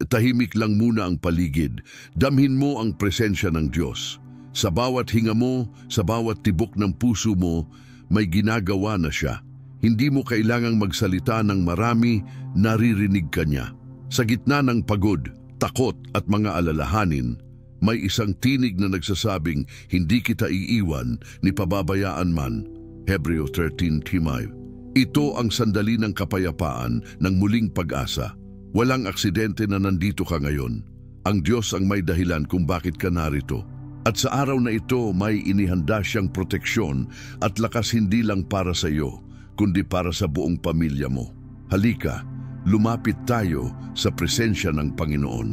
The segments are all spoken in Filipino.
tahimik lang muna ang paligid. Damhin mo ang presensya ng Diyos. Sa bawat hinga mo, sa bawat tibok ng puso mo, may ginagawa na siya. Hindi mo kailangang magsalita ng marami, naririnig ka niya. Sa gitna ng pagod, takot at mga alalahanin, may isang tinig na nagsasabing, hindi kita iiwan ni pababayaan man. Hebreo 13:5. Ito ang sandali ng kapayapaan ng muling pag-asa. Walang aksidente na nandito ka ngayon. Ang Diyos ang may dahilan kung bakit ka narito. At sa araw na ito may inihanda siyang proteksyon at lakas hindi lang para sa iyo, kundi para sa buong pamilya mo. Halika, lumapit tayo sa presensya ng Panginoon.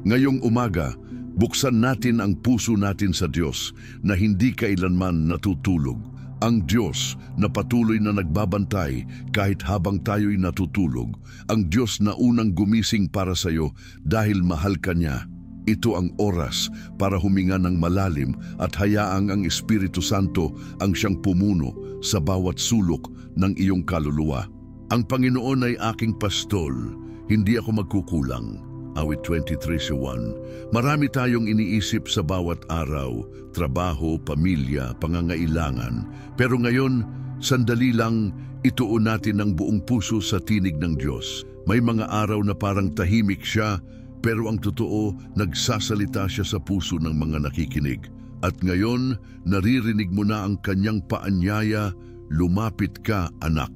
Ngayong umaga, buksan natin ang puso natin sa Diyos na hindi kailanman natutulog. Ang Diyos na patuloy na nagbabantay kahit habang tayo'y natutulog. Ang Diyos na unang gumising para sa iyo dahil mahal ka niya. Ito ang oras para huminga ng malalim at hayaang ang Espiritu Santo ang siyang pumuno sa bawat sulok ng iyong kaluluwa. Ang Panginoon ay aking pastol, hindi ako magkukulang. Awit 23:1. Marami tayong iniisip sa bawat araw, trabaho, pamilya, pangangailangan. Pero ngayon, sandali lang, ituon natin ang buong puso sa tinig ng Diyos. May mga araw na parang tahimik siya, pero ang totoo, nagsasalita siya sa puso ng mga nakikinig. At ngayon, naririnig mo na ang kanyang paanyaya, lumapit ka, anak.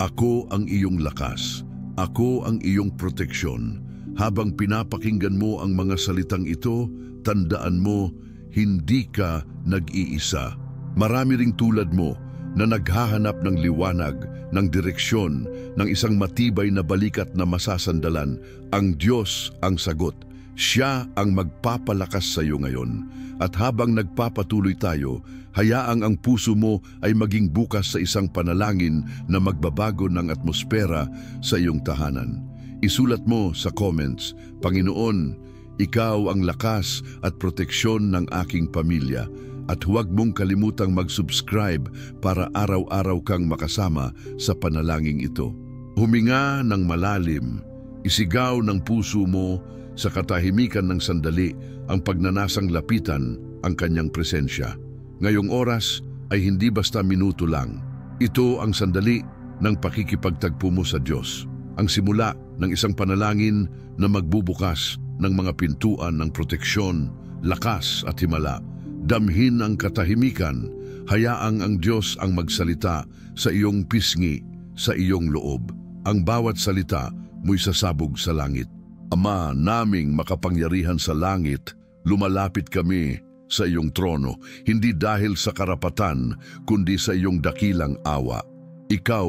Ako ang iyong lakas. Ako ang iyong proteksyon. Habang pinapakinggan mo ang mga salitang ito, tandaan mo, hindi ka nag-iisa. Marami ring tulad mo na naghahanap ng liwanag, ng direksyon, ng isang matibay na balikat na masasandalan. Ang Diyos ang sagot. Siya ang magpapalakas sa iyo ngayon. At habang nagpapatuloy tayo, hayaang ang puso mo ay maging bukas sa isang panalangin na magbabago ng atmosfera sa iyong tahanan. Isulat mo sa comments, Panginoon, ikaw ang lakas at proteksyon ng aking pamilya. At huwag mong kalimutang mag-subscribe para araw-araw kang makasama sa panalangin ito. Huminga ng malalim, isigaw ng puso mo sa katahimikan ng sandali ang pagnanasang lapitan ang kanyang presensya. Ngayong oras ay hindi basta minuto lang. Ito ang sandali ng pakikipagtagpo mo sa Diyos. Ang simula ng isang panalangin na magbubukas ng mga pintuan ng proteksyon, lakas at himala. Damhin ang katahimikan, hayaang ang Diyos ang magsalita sa iyong pisngi, sa iyong loob. Ang bawat salita mo'y sasabog sa langit. Ama naming makapangyarihan sa langit, lumalapit kami sa iyong trono, hindi dahil sa karapatan, kundi sa iyong dakilang awa. Ikaw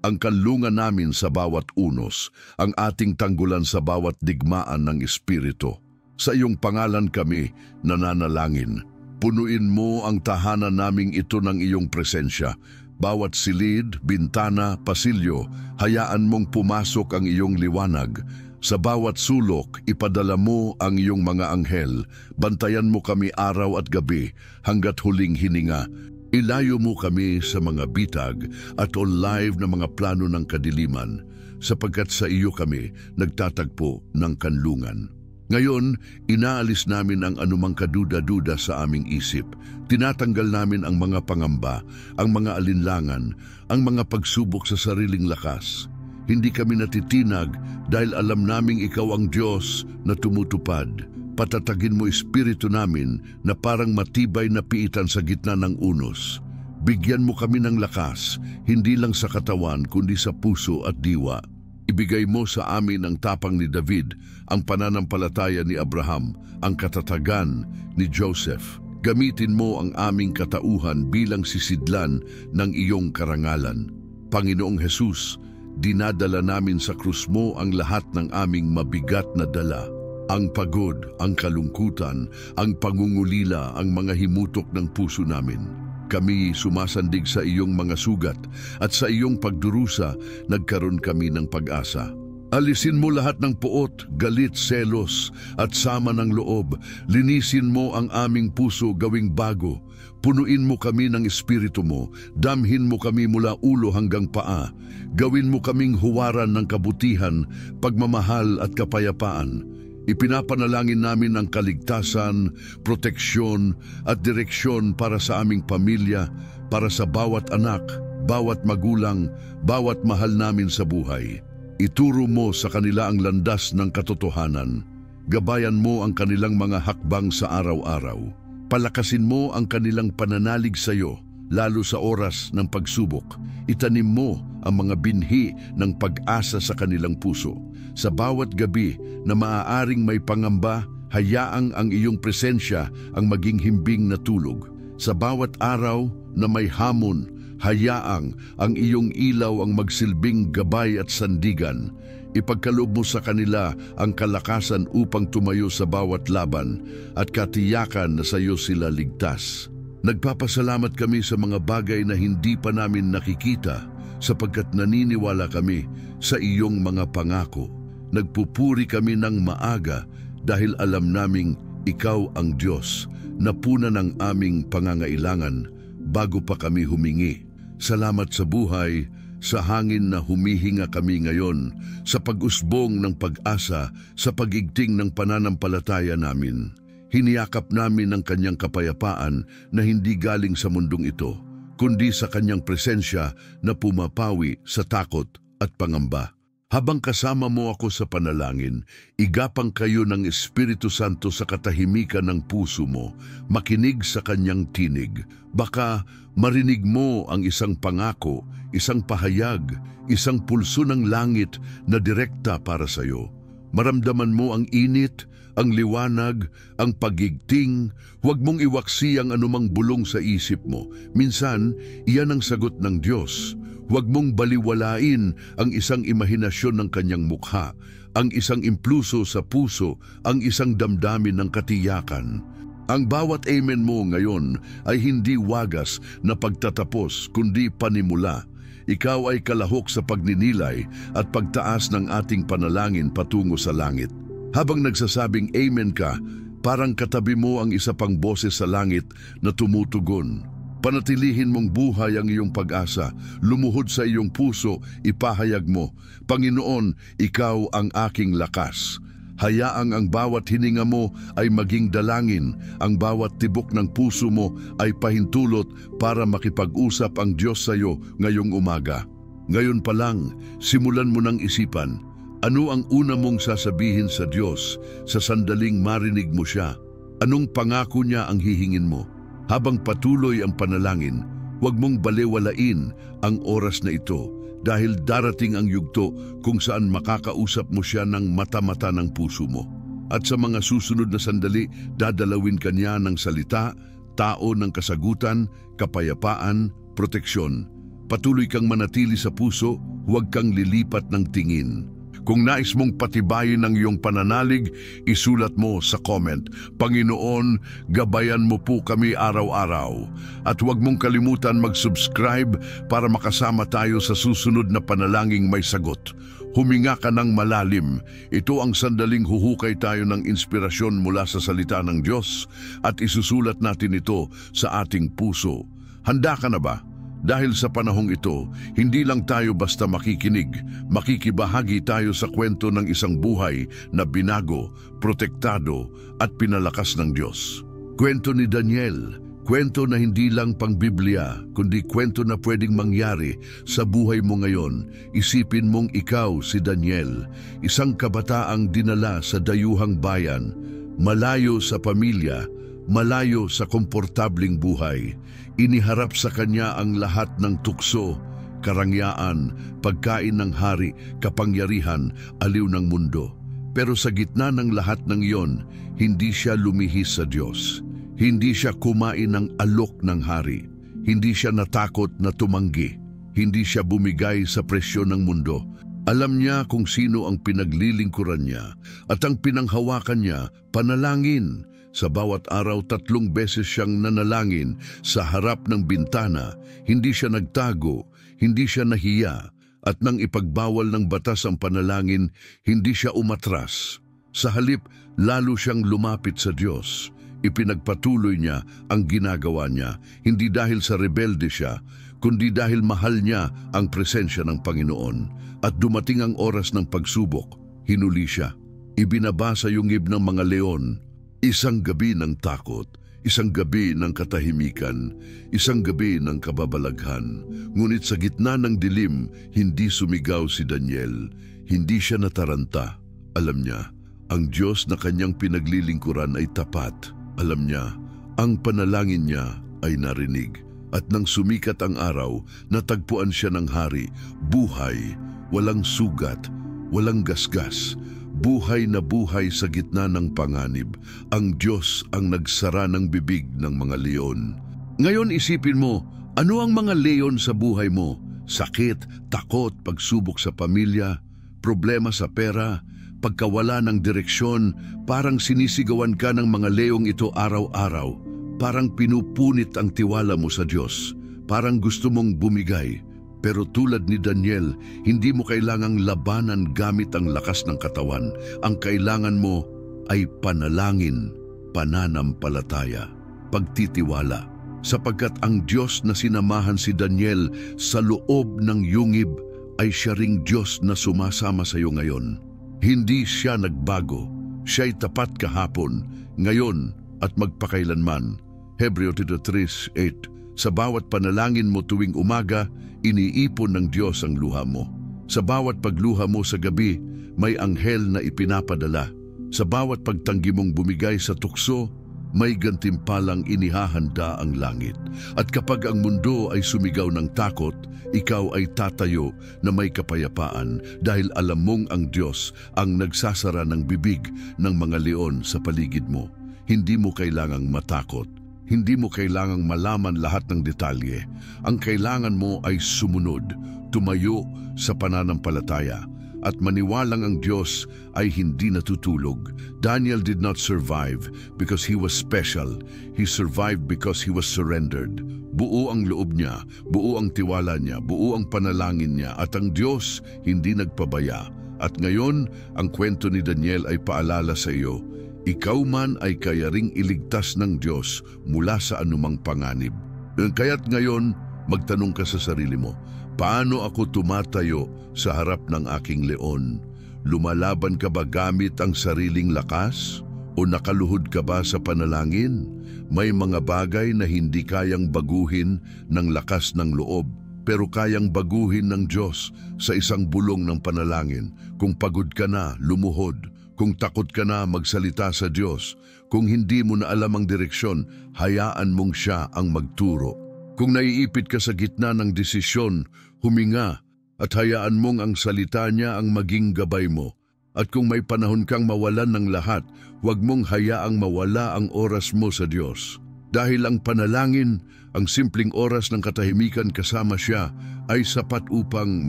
ang kanlungan namin sa bawat unos, ang ating tanggulan sa bawat digmaan ng Espiritu. Sa iyong pangalan kami nananalangin. Punuin mo ang tahanan naming ito ng iyong presensya. Bawat silid, bintana, pasilyo, hayaan mong pumasok ang iyong liwanag. Sa bawat sulok, ipadala mo ang iyong mga anghel. Bantayan mo kami araw at gabi hanggat huling hininga. Ilayo mo kami sa mga bitag at live na mga plano ng kadiliman, sapagkat sa iyo kami nagtatagpo ng kanlungan. Ngayon, inaalis namin ang anumang kaduda-duda sa aming isip. Tinatanggal namin ang mga pangamba, ang mga alinlangan, ang mga pagsubok sa sariling lakas. Hindi kami natitinag dahil alam naming ikaw ang Diyos na tumutupad. Patatagin mo espiritu namin na parang matibay na piitan sa gitna ng unos. Bigyan mo kami ng lakas, hindi lang sa katawan kundi sa puso at diwa. Ibigay mo sa amin ang tapang ni David, ang pananampalataya ni Abraham, ang katatagan ni Joseph. Gamitin mo ang aming katauhan bilang sisidlan ng iyong karangalan. Panginoong Jesus, dinadala namin sa krus mo ang lahat ng aming mabigat na dala. Ang pagod, ang kalungkutan, ang pangungulila, ang mga himutok ng puso namin. Kami sumasandig sa iyong mga sugat at sa iyong pagdurusa nagkaroon kami ng pag-asa. Alisin mo lahat ng puot, galit, selos at sama ng loob. Linisin mo ang aming puso gawing bago. Punuin mo kami ng espiritu mo. Damhin mo kami mula ulo hanggang paa. Gawin mo kaming huwaran ng kabutihan, pagmamahal at kapayapaan. Ipinapanalangin namin ang kaligtasan, proteksyon at direksyon para sa aming pamilya, para sa bawat anak, bawat magulang, bawat mahal namin sa buhay. Ituro mo sa kanila ang landas ng katotohanan. Gabayan mo ang kanilang mga hakbang sa araw-araw. Palakasin mo ang kanilang pananalig sa iyo, lalo sa oras ng pagsubok. Itanim mo ang mga binhi ng pag-asa sa kanilang puso. Sa bawat gabi na maaaring may pangamba, hayaang ang iyong presensya ang maging himbing na tulog. Sa bawat araw na may hamon, hayaang ang iyong ilaw ang magsilbing gabay at sandigan. Ipagkaloob mo sa kanila ang kalakasan upang tumayo sa bawat laban at katiyakan na sa iyo sila ligtas. Nagpapasalamat kami sa mga bagay na hindi pa namin nakikita sapagkat naniniwala kami sa iyong mga pangako. Nagpupuri kami ng maaga dahil alam naming ikaw ang Diyos na puna ng aming pangangailangan bago pa kami humingi. Salamat sa buhay, sa hangin na humihinga kami ngayon, sa pag-usbong ng pag-asa, sa pagigting ng pananampalataya namin. Hiniyakap namin ang kanyang kapayapaan na hindi galing sa mundong ito, kundi sa kanyang presensya na pumapawi sa takot at pangamba. Habang kasama mo ako sa panalangin, igapang kayo ng Espiritu Santo sa katahimikan ng puso mo, makinig sa kanyang tinig. Baka marinig mo ang isang pangako, isang pahayag, isang pulso ng langit na direkta para sa iyo. Maramdaman mo ang init, ang liwanag, ang pagigting. Huwag mong iwaksi ang anumang bulong sa isip mo. Minsan, iyan ang sagot ng Diyos. Huwag mong baliwalain ang isang imahinasyon ng kanyang mukha, ang isang impluso sa puso, ang isang damdamin ng katiyakan. Ang bawat amen mo ngayon ay hindi wagas na pagtatapos kundi panimula. Ikaw ay kalahok sa pagninilay at pagtaas ng ating panalangin patungo sa langit. Habang nagsasabing amen ka, parang katabi mo ang isa pang boses sa langit na tumutugon. Panatilihin mong buhay ang iyong pag-asa, lumuhod sa iyong puso, ipahayag mo, Panginoon, ikaw ang aking lakas. Hayaang ang bawat hininga mo ay maging dalangin, ang bawat tibok ng puso mo ay pahintulot para makipag-usap ang Diyos sa iyo ngayong umaga. Ngayon pa lang, simulan mo ng isipan, ano ang una mong sasabihin sa Diyos sa sandaling marinig mo siya? Anong pangako niya ang hihingin mo? Habang patuloy ang panalangin, huwag mong balewalain ang oras na ito dahil darating ang yugto kung saan makakausap mo siya ng mata-mata ng puso mo. At sa mga susunod na sandali, dadalawin ka niya ng salita, tao ng kasagutan, kapayapaan, proteksyon. Patuloy kang manatili sa puso, huwag kang lilipat ng tingin. Kung nais mong patibayin ang iyong pananalig, isulat mo sa comment, Panginoon, gabayan mo po kami araw-araw. At huwag mong kalimutan mag-subscribe para makasama tayo sa susunod na panalangin may sagot. Huminga ka ng malalim. Ito ang sandaling huhukay tayo ng inspirasyon mula sa salita ng Diyos at isusulat natin ito sa ating puso. Handa ka na ba? Dahil sa panahong ito, hindi lang tayo basta makikinig, makikibahagi tayo sa kwento ng isang buhay na binago, protektado at pinalakas ng Diyos. Kwento ni Daniel, kwento na hindi lang pang Biblia, kundi kwento na pwedeng mangyari sa buhay mo ngayon. Isipin mong ikaw si Daniel, isang kabataang dinala sa dayuhang bayan, malayo sa pamilya, malayo sa komportabling buhay. Iniharap sa kanya ang lahat ng tukso, karangyaan, pagkain ng hari, kapangyarihan, aliw ng mundo. Pero sa gitna ng lahat ng iyon, hindi siya lumihis sa Diyos. Hindi siya kumain ng alok ng hari. Hindi siya natakot na tumanggi. Hindi siya bumigay sa presyon ng mundo. Alam niya kung sino ang pinaglilingkuran niya at ang pinanghawakan niya, panalangin. Sa bawat araw 3 beses siyang nanalangin sa harap ng bintana, hindi siya nagtago, hindi siya nahiya, at nang ipagbawal ng batas ang panalangin, hindi siya umatras. Sa halip, lalo siyang lumapit sa Diyos. Ipinagpatuloy niya ang ginagawa niya, hindi dahil sa rebelde siya, kundi dahil mahal niya ang presensya ng Panginoon. At dumating ang oras ng pagsubok, hinuli siya. ibinaba sa yungib ng mga leon. Isang gabi ng takot, isang gabi ng katahimikan, isang gabi ng kababalaghan. Ngunit sa gitna ng dilim, hindi sumigaw si Daniel. Hindi siya nataranta. Alam niya, ang Diyos na kanyang pinaglilingkuran ay tapat. Alam niya, ang panalangin niya ay narinig. At nang sumikat ang araw, natagpuan siya ng hari, buhay, walang sugat, walang gasgas. Buhay na buhay sa gitna ng panganib. Ang Diyos ang nagsara ng bibig ng mga leon. Ngayon isipin mo, ano ang mga leon sa buhay mo? Sakit, takot, pagsubok sa pamilya, problema sa pera, pagkawala ng direksyon. Parang sinisigawan ka ng mga leong ito araw-araw. Parang pinupunit ang tiwala mo sa Diyos. Parang gusto mong bumigay. Pero tulad ni Daniel, hindi mo kailangang labanan gamit ang lakas ng katawan. Ang kailangan mo ay panalangin, pananampalataya, pagtitiwala. Sapagkat ang Diyos na sinamahan si Daniel sa loob ng yungib ay siya ring Diyos na sumasama sa iyo ngayon. Hindi siya nagbago. Siya'y tapat kahapon, ngayon at magpakailanman. Hebreo 3:8. Sa bawat panalangin mo tuwing umaga, iniipon ng Diyos ang luha mo. Sa bawat pagluha mo sa gabi, may anghel na ipinapadala. Sa bawat pagtanggi mong bumigay sa tukso, may gantimpalang inihahanda ang langit. At kapag ang mundo ay sumigaw ng takot, ikaw ay tatayo na may kapayapaan dahil alam mong ang Diyos ang nagsasara ng bibig ng mga leon sa paligid mo. Hindi mo kailangang matakot. Hindi mo kailangang malaman lahat ng detalye. Ang kailangan mo ay sumunod, tumayo sa pananampalataya, at maniwalang ang Diyos ay hindi natutulog. Daniel did not survive because he was special. He survived because he was surrendered. Buo ang loob niya, buo ang tiwala niya, buo ang panalangin niya, at ang Diyos hindi nagpabaya. At ngayon, ang kwento ni Daniel ay paalala sa iyo. Ikaw man ay kaya ring iligtas ng Diyos mula sa anumang panganib. Kaya't ngayon, magtanong ka sa sarili mo, paano ako tumatayo sa harap ng aking leon? Lumalaban ka ba gamit ang sariling lakas? O nakaluhod ka ba sa panalangin? May mga bagay na hindi kayang baguhin ng lakas ng loob, pero kayang baguhin ng Diyos sa isang bulong ng panalangin. Kung pagod ka na, lumuhod. Kung takot ka na, magsalita sa Diyos. Kung hindi mo na alam ang direksyon, hayaan mong siya ang magturo. Kung naiipit ka sa gitna ng desisyon, huminga at hayaan mong ang salita niya ang maging gabay mo. At kung may panahon kang mawalan ng lahat, huwag mong hayaang mawala ang oras mo sa Diyos. Dahil ang panalangin, ang simpleng oras ng katahimikan kasama siya, ay sapat upang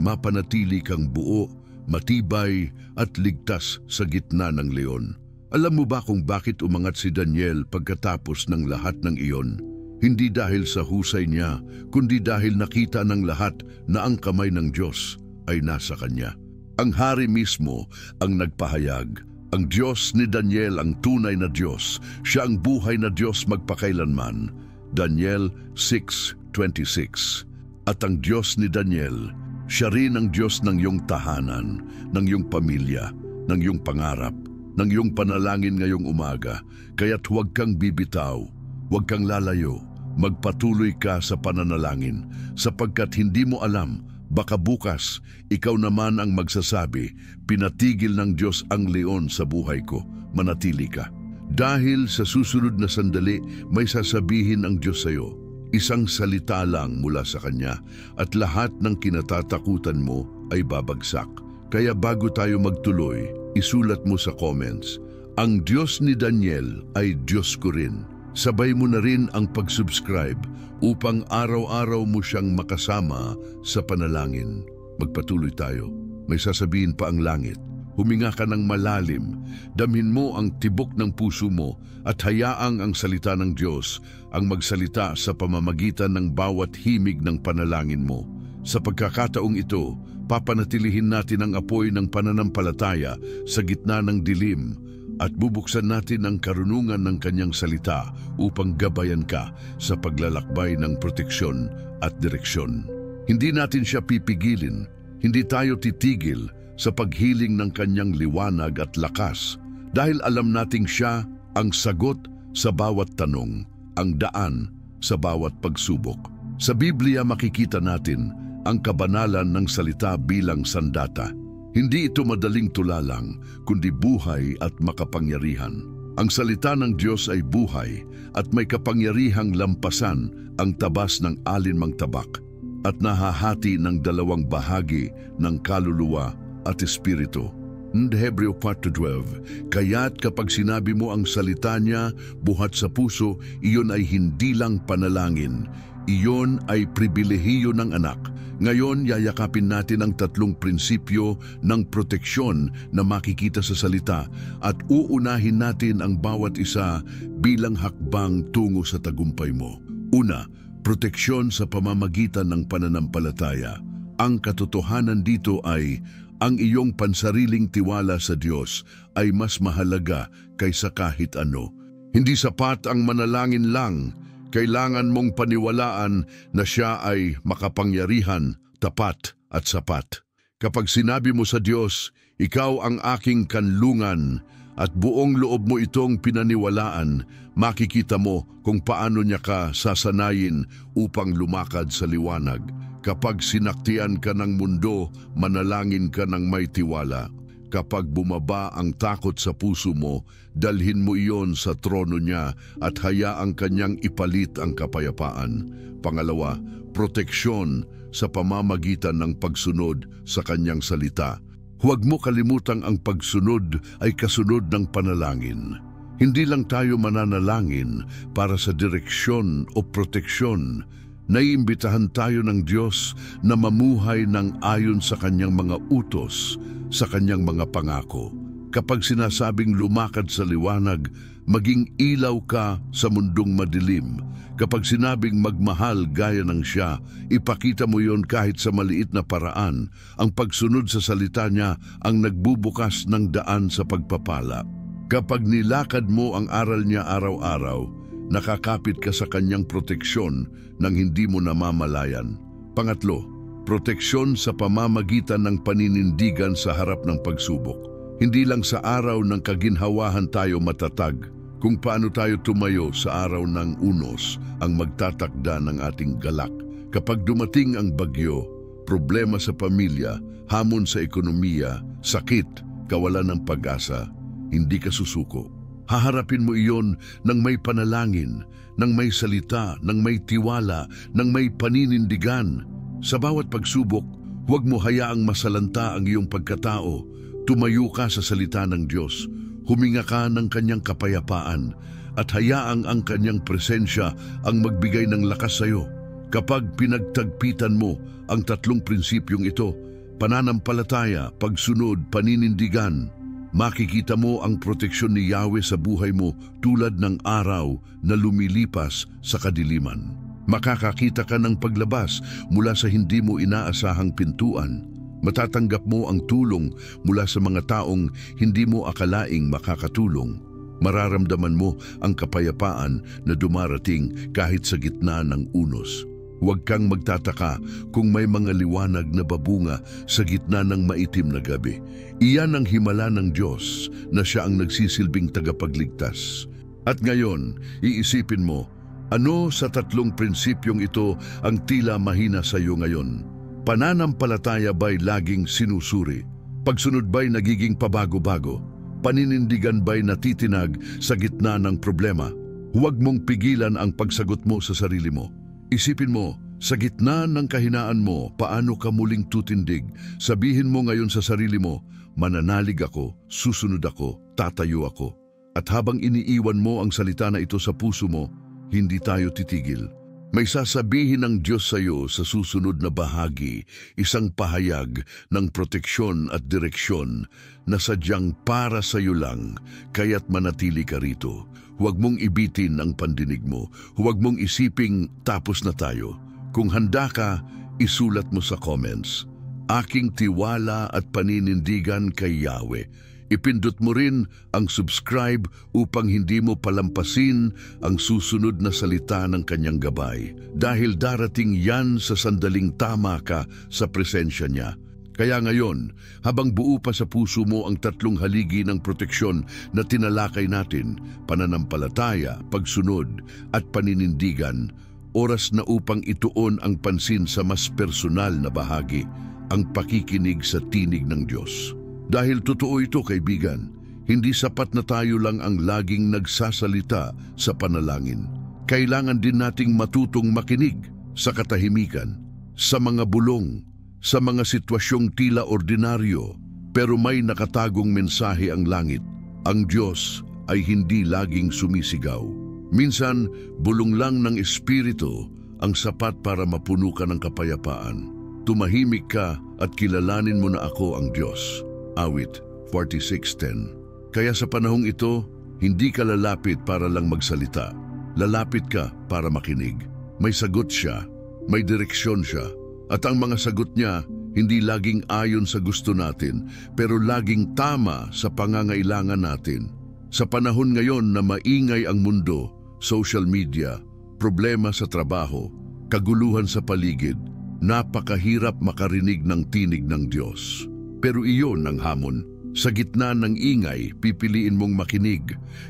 mapanatili kang buo, matibay at ligtas sa gitna ng leon. Alam mo ba kung bakit umangat si Daniel pagkatapos ng lahat ng iyon? Hindi dahil sa husay niya, kundi dahil nakita ng lahat na ang kamay ng Diyos ay nasa kanya. Ang hari mismo ang nagpahayag. Ang Diyos ni Daniel ang tunay na Diyos. Siya ang buhay na Diyos magpakailanman. Daniel 6:26. At ang Diyos ni Daniel, siya rin ang Diyos ng iyong tahanan, ng iyong pamilya, ng iyong pangarap, ng iyong panalangin ngayong umaga. Kaya't huwag kang bibitaw, huwag kang lalayo, magpatuloy ka sa pananalangin, sapagkat hindi mo alam, baka bukas, ikaw naman ang magsasabi, pinatigil ng Diyos ang leon sa buhay ko, manatili ka. Dahil sa susunod na sandali, may sasabihin ang Diyos sa iyo. Isang salita lang mula sa Kanya at lahat ng kinatatakutan mo ay babagsak. Kaya bago tayo magtuloy, isulat mo sa comments, ang Diyos ni Daniel ay Diyos ko rin. Sabay mo na rin ang pag-subscribe upang araw-araw mo siyang makasama sa panalangin. Magpatuloy tayo. May sasabihin pa ang langit. Huminga ka ng malalim, damhin mo ang tibok ng puso mo at hayaang ang salita ng Diyos ang magsalita sa pamamagitan ng bawat himig ng panalangin mo. Sa pagkakataong ito, papanatilihin natin ang apoy ng pananampalataya sa gitna ng dilim at bubuksan natin ang karunungan ng Kanyang salita upang gabayan ka sa paglalakbay ng proteksyon at direksyon. Hindi natin siya pipigilin, hindi tayo titigil sa paghiling ng kanyang liwanag at lakas, dahil alam nating siya ang sagot sa bawat tanong, ang daan sa bawat pagsubok. Sa Biblia makikita natin ang kabanalan ng salita bilang sandata. Hindi ito madaling tulalang, kundi buhay at makapangyarihan. Ang salita ng Diyos ay buhay at may kapangyarihang lampasan ang tabas ng alinmang tabak at nahahati ng dalawang bahagi ng kaluluwa at espiritu. Hebreo 4:12, kaya't kapag sinabi mo ang salita niya buhat sa puso, iyon ay hindi lang panalangin, iyon ay pribilehiyo ng anak. Ngayon, yayakapin natin ang tatlong prinsipyo ng proteksyon na makikita sa salita at uunahin natin ang bawat isa bilang hakbang tungo sa tagumpay mo. Una, proteksyon sa pamamagitan ng pananampalataya. Ang katotohanan dito ay ang iyong pansariling tiwala sa Diyos ay mas mahalaga kaysa kahit ano. Hindi sapat ang manalangin lang. Kailangan mong paniwalaan na siya ay makapangyarihan, tapat at sapat. Kapag sinabi mo sa Diyos, ikaw ang aking kanlungan at buong loob mo itong pinaniwalaan, makikita mo kung paano niya ka sasanayin upang lumakad sa liwanag. Kapag sinaktian ka ng mundo, manalangin ka ng may tiwala. Kapag bumaba ang takot sa puso mo, dalhin mo iyon sa trono niya at hayaang kanyang ipalit ang kapayapaan. Pangalawa, proteksyon sa pamamagitan ng pagsunod sa kanyang salita. Huwag mo kalimutang ang pagsunod ay kasunod ng panalangin. Hindi lang tayo mananalangin para sa direksyon o proteksyon. Naiimbitahan tayo ng Diyos na mamuhay ng ayon sa kanyang mga utos, sa kanyang mga pangako. Kapag sinasabing lumakad sa liwanag, maging ilaw ka sa mundong madilim. Kapag sinabing magmahal gaya ng siya, ipakita mo yon kahit sa maliit na paraan. Ang pagsunod sa salita niya ang nagbubukas ng daan sa pagpapala. Kapag nilakad mo ang aral niya araw-araw, nakakapit ka sa kanyang proteksyon nang hindi mo namamalayan. Pangatlo, proteksyon sa pamamagitan ng paninindigan sa harap ng pagsubok. Hindi lang sa araw ng kaginhawahan tayo matatag, kung paano tayo tumayo sa araw ng unos ang magtatakda ng ating galak. Kapag dumating ang bagyo, problema sa pamilya, hamon sa ekonomiya, sakit, kawalan ng pag-asa, hindi ka susuko. Haharapin mo iyon ng may panalangin, ng may salita, ng may tiwala, ng may paninindigan. Sa bawat pagsubok, huwag mo hayaang masalanta ang iyong pagkatao. Tumayo ka sa salita ng Diyos, huminga ka ng kanyang kapayapaan, at hayaang ang kanyang presensya ang magbigay ng lakas sa iyo. Kapag pinagtagpitan mo ang tatlong prinsipyong ito, pananampalataya, pagsunod, paninindigan, makikita mo ang proteksyon ni Yahweh sa buhay mo tulad ng araw na lumilipas sa kadiliman. Makakakita ka ng paglabas mula sa hindi mo inaasahang pintuan. Matatanggap mo ang tulong mula sa mga taong hindi mo akalaing makakatulong. Mararamdaman mo ang kapayapaan na dumarating kahit sa gitna ng unos. Huwag kang magtataka kung may mga liwanag na babunga sa gitna ng maitim na gabi. Iyan ang himala ng Diyos na siya ang nagsisilbing tagapagligtas. At ngayon, iisipin mo, ano sa tatlong prinsipyong ito ang tila mahina sa iyo ngayon? Pananampalataya ba'y laging sinusuri? Pagsunod ba'y nagiging pabago-bago? Paninindigan ba'y natitinag sa gitna ng problema? Huwag mong pigilan ang pagsagot mo sa sarili mo. Isipin mo, sa gitna ng kahinaan mo, paano ka muling tutindig? Sabihin mo ngayon sa sarili mo, mananalig ako, susunod ako, tatayo ako. At habang iniiwan mo ang salita na ito sa puso mo, hindi tayo titigil. May sasabihin ng Diyos sa iyo sa susunod na bahagi, isang pahayag ng proteksyon at direksyon na sadyang para sa iyo lang, kaya't manatili ka rito. Huwag mong ibitin ang pandinig mo. Huwag mong isiping tapos na tayo. Kung handa ka, isulat mo sa comments. Aking tiwala at paninindigan kay Yahweh. Ipindot mo rin ang subscribe upang hindi mo palampasin ang susunod na salita ng kanyang gabay. Dahil darating yan sa sandaling tama ka sa presensya niya. Kaya ngayon, habang buo pa sa puso mo ang tatlong haligi ng proteksyon na tinalakay natin, pananampalataya, pagsunod at paninindigan, oras na upang ituon ang pansin sa mas personal na bahagi, ang pakikinig sa tinig ng Diyos. Dahil totoo ito, kaibigan, hindi sapat na tayo lang ang laging nagsasalita sa panalangin. Kailangan din nating matutong makinig sa katahimikan, sa mga bulong, sa mga sitwasyong tila ordinaryo, pero may nakatagong mensahe ang langit. Ang Diyos ay hindi laging sumisigaw. Minsan, bulong lang ng Espiritu ang sapat para mapuno ka ng kapayapaan. Tumahimik ka at kilalanin mo na ako ang Diyos. Awit 46:10. Kaya sa panahong ito, hindi ka lalapit para lang magsalita. Lalapit ka para makinig. May sagot siya, may direksyon siya, at ang mga sagot niya hindi laging ayon sa gusto natin, pero laging tama sa pangangailangan natin. Sa panahon ngayon na maingay ang mundo, social media, problema sa trabaho, kaguluhan sa paligid, napakahirap makarinig ng tinig ng Diyos. Pero iyon ang hamon. Sa gitna ng ingay, pipiliin mong makinig.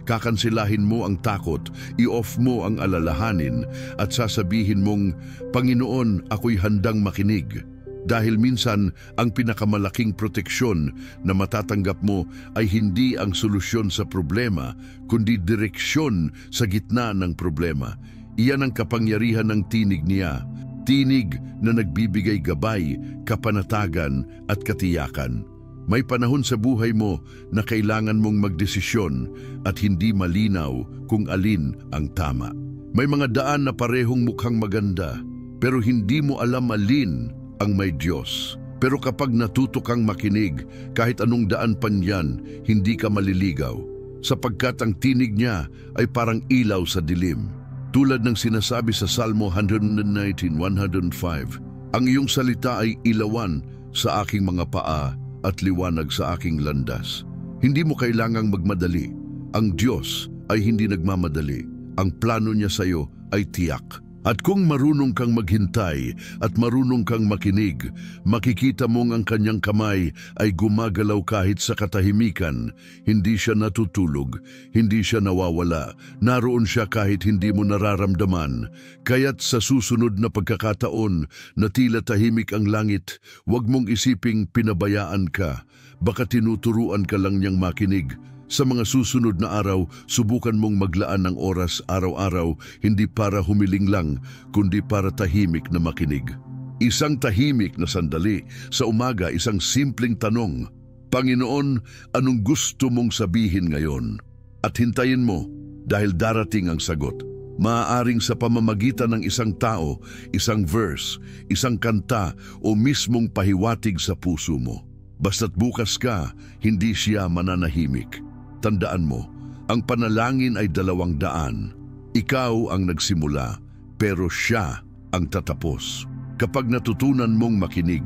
Kakansilahin mo ang takot, i-off mo ang alalahanin, at sasabihin mong, Panginoon, ako'y handang makinig. Dahil minsan, ang pinakamalaking proteksyon na matatanggap mo ay hindi ang solusyon sa problema, kundi direksyon sa gitna ng problema. Iyan ang kapangyarihan ng tinig niya. Tinig na nagbibigay gabay, kapanatagan at katiyakan. May panahon sa buhay mo na kailangan mong magdesisyon at hindi malinaw kung alin ang tama. May mga daan na parehong mukhang maganda, pero hindi mo alam alin ang may Diyos. Pero kapag natuto kang makinig, kahit anong daan pa niyan, hindi ka maliligaw, sapagkat ang tinig niya ay parang ilaw sa dilim. Tulad ng sinasabi sa Salmo 119:105, ang iyong salita ay ilawan sa aking mga paa at liwanag sa aking landas. Hindi mo kailangang magmadali. Ang Diyos ay hindi nagmamadali. Ang plano niya sa iyo ay tiyak. At kung marunong kang maghintay at marunong kang makinig, makikita mong ang kanyang kamay ay gumagalaw kahit sa katahimikan. Hindi siya natutulog, hindi siya nawawala. Naroon siya kahit hindi mo nararamdaman. Kaya't sa susunod na pagkakataon na tila tahimik ang langit, huwag mong isiping pinabayaan ka. Baka tinuturuan ka lang niyang makinig. Sa mga susunod na araw, subukan mong maglaan ng oras araw-araw, hindi para humiling lang, kundi para tahimik na makinig. Isang tahimik na sandali, sa umaga isang simpleng tanong, Panginoon, anong gusto mong sabihin ngayon? At hintayin mo, dahil darating ang sagot. Maaaring sa pamamagitan ng isang tao, isang verse, isang kanta, o mismong pahiwatig sa puso mo. Basta't bukas ka, hindi siya mananahimik. Tandaan mo, ang panalangin ay 200. Ikaw ang nagsimula, pero siya ang tatapos. Kapag natutunan mong makinig,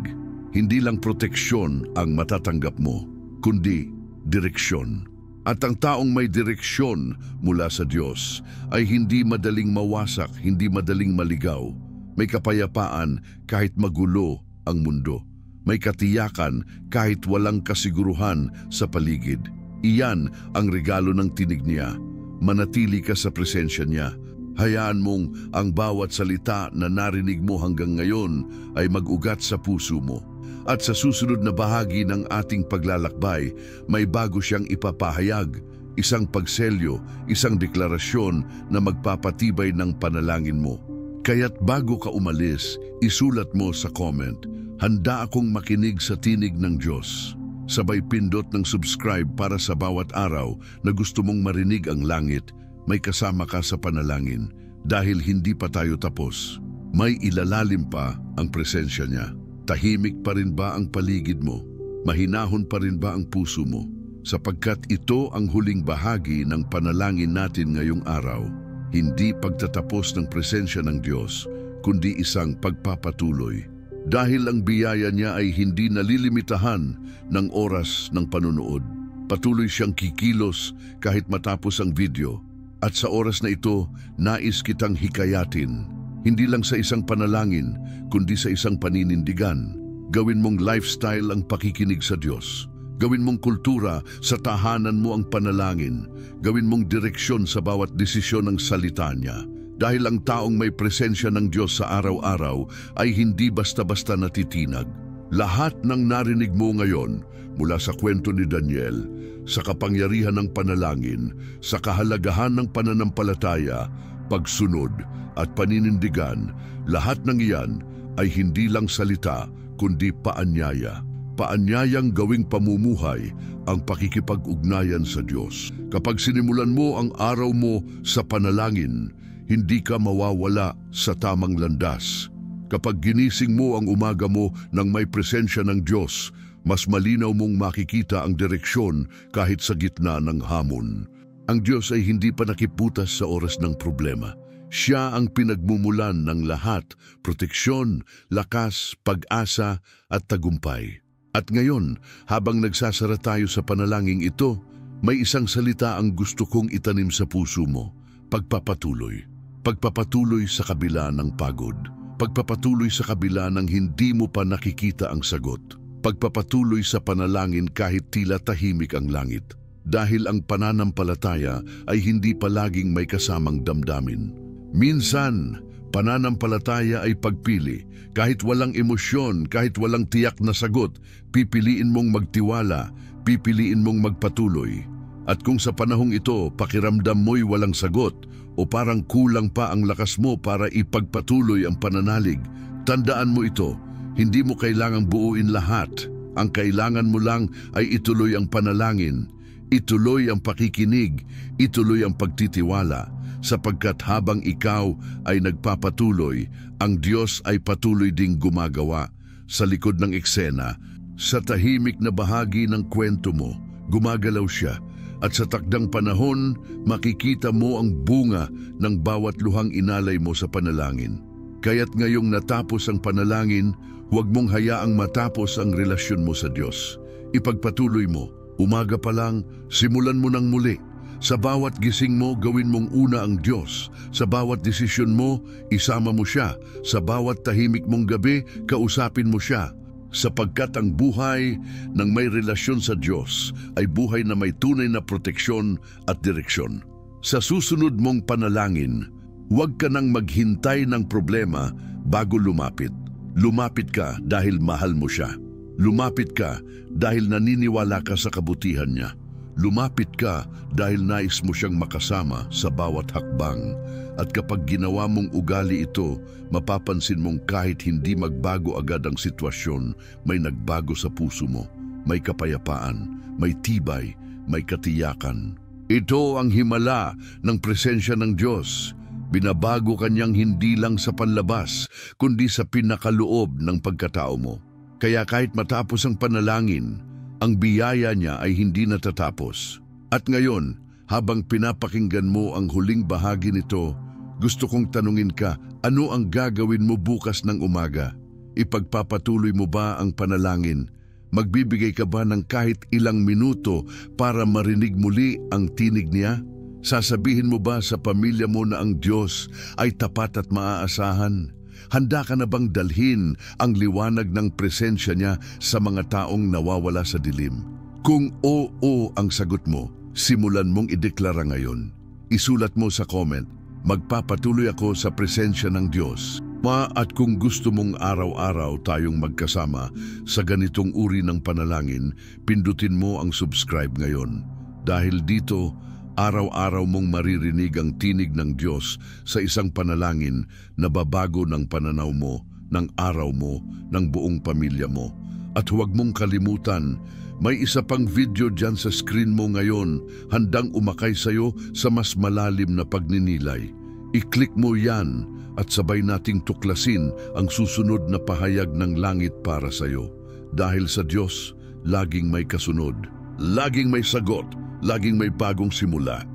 hindi lang proteksyon ang matatanggap mo, kundi direksyon. At ang taong may direksyon mula sa Diyos ay hindi madaling mawasak, hindi madaling maligaw. May kapayapaan kahit magulo ang mundo. May katiyakan kahit walang kasiguruhan sa paligid. Iyan ang regalo ng tinig niya. Manatili ka sa presensya niya. Hayaan mong ang bawat salita na narinig mo hanggang ngayon ay mag-ugat sa puso mo. At sa susunod na bahagi ng ating paglalakbay, may bago siyang ipapahayag, isang pagselyo, isang deklarasyon na magpapatibay ng panalangin mo. Kaya't bago ka umalis, isulat mo sa comment, handa akong makinig sa tinig ng Diyos. Sabay pindot ng subscribe para sa bawat araw na gusto mong marinig ang langit, may kasama ka sa panalangin. Dahil hindi pa tayo tapos, may ilalalim pa ang presensya niya. Tahimik pa rin ba ang paligid mo? Mahinahon pa rin ba ang puso mo? Sapagkat ito ang huling bahagi ng panalangin natin ngayong araw. Hindi pagtatapos ng presensya ng Diyos, kundi isang pagpapatuloy. Dahil ang biyaya niya ay hindi nalilimitahan ng oras ng panunood. Patuloy siyang kikilos kahit matapos ang video. At sa oras na ito, nais kitang hikayatin. Hindi lang sa isang panalangin, kundi sa isang paninindigan. Gawin mong lifestyle ang pakikinig sa Diyos. Gawin mong kultura, sa tahanan mo ang panalangin. Gawin mong direksyon sa bawat desisyon ng salita niya. Dahil ang taong may presensya ng Diyos sa araw-araw ay hindi basta-basta natitinag. Lahat ng narinig mo ngayon mula sa kwento ni Daniel, sa kapangyarihan ng panalangin, sa kahalagahan ng pananampalataya, pagsunod at paninindigan, lahat ng iyan ay hindi lang salita kundi paanyaya. Paanyayang gawing pamumuhay ang pakikipag-ugnayan sa Diyos. Kapag sinimulan mo ang araw mo sa panalangin, hindi ka mawawala sa tamang landas. Kapag ginising mo ang umaga mo nang may presensya ng Diyos, mas malinaw mong makikita ang direksyon kahit sa gitna ng hamon. Ang Diyos ay hindi pa nakiputas sa oras ng problema. Siya ang pinagmumulan ng lahat, proteksyon, lakas, pag-asa at tagumpay. At ngayon, habang nagsasara tayo sa panalangin ito, may isang salita ang gusto kong itanim sa puso mo. Pagpapatuloy. Pagpapatuloy sa kabila ng pagod. Pagpapatuloy sa kabila ng hindi mo pa nakikita ang sagot. Pagpapatuloy sa panalangin kahit tila tahimik ang langit. Dahil ang pananampalataya ay hindi palaging may kasamang damdamin. Minsan, pananampalataya ay pagpili. Kahit walang emosyon, kahit walang tiyak na sagot, pipiliin mong magtiwala, pipiliin mong magpatuloy. At kung sa panahong ito, pakiramdam mo'y walang sagot o parang kulang pa ang lakas mo para ipagpatuloy ang pananalig, tandaan mo ito, hindi mo kailangang buuin lahat. Ang kailangan mo lang ay ituloy ang panalangin, ituloy ang pakikinig, ituloy ang pagtitiwala. Sapagkat habang ikaw ay nagpapatuloy, ang Diyos ay patuloy ding gumagawa. Sa likod ng eksena, sa tahimik na bahagi ng kwento mo, gumagalaw siya. At sa takdang panahon, makikita mo ang bunga ng bawat luhang inalay mo sa panalangin. Kaya't ngayong natapos ang panalangin, huwag mong hayaang matapos ang relasyon mo sa Diyos. Ipagpatuloy mo, umaga pa lang, simulan mo ng muli. Sa bawat gising mo, gawin mong una ang Diyos. Sa bawat desisyon mo, isama mo siya. Sa bawat tahimik mong gabi, kausapin mo siya. Sapagkat ang buhay ng may relasyon sa Diyos ay buhay na may tunay na proteksyon at direksyon. Sa susunod mong panalangin, huwag ka nang maghintay ng problema bago lumapit. Lumapit ka dahil mahal mo siya. Lumapit ka dahil naniniwala ka sa kabutihan niya. Lumapit ka dahil nais mo siyang makasama sa bawat hakbang. At kapag ginawa mong ugali ito, mapapansin mong kahit hindi magbago agad ang sitwasyon, may nagbago sa puso mo. May kapayapaan, may tibay, may katiyakan. Ito ang himala ng presensya ng Diyos. Binabago kanyang hindi lang sa panlabas, kundi sa pinakaloob ng pagkatao mo. Kaya kahit matapos ang panalangin, ang biyaya niya ay hindi natatapos. At ngayon, habang pinapakinggan mo ang huling bahagi nito, gusto kong tanungin ka, ano ang gagawin mo bukas ng umaga? Ipagpapatuloy mo ba ang panalangin? Magbibigay ka ba ng kahit ilang minuto para marinig muli ang tinig niya? Sasabihin mo ba sa pamilya mo na ang Diyos ay tapat at maaasahan? Handa ka na bang dalhin ang liwanag ng presensya niya sa mga taong nawawala sa dilim? Kung oo ang sagot mo, simulan mong ideklara ngayon. Isulat mo sa comment, magpapatuloy ako sa presensya ng Diyos. At kung gusto mong araw-araw tayong magkasama sa ganitong uri ng panalangin, pindutin mo ang subscribe ngayon. Dahil dito, araw-araw mong maririnig ang tinig ng Diyos sa isang panalangin na babago ng pananaw mo, ng araw mo, ng buong pamilya mo. At huwag mong kalimutan, may isa pang video dyan sa screen mo ngayon, handang umakay sa'yo sa mas malalim na pagninilay. I-click mo yan at sabay nating tuklasin ang susunod na pahayag ng langit para sa'yo. Dahil sa Diyos, laging may kasunod, laging may sagot, laging may bagong simula.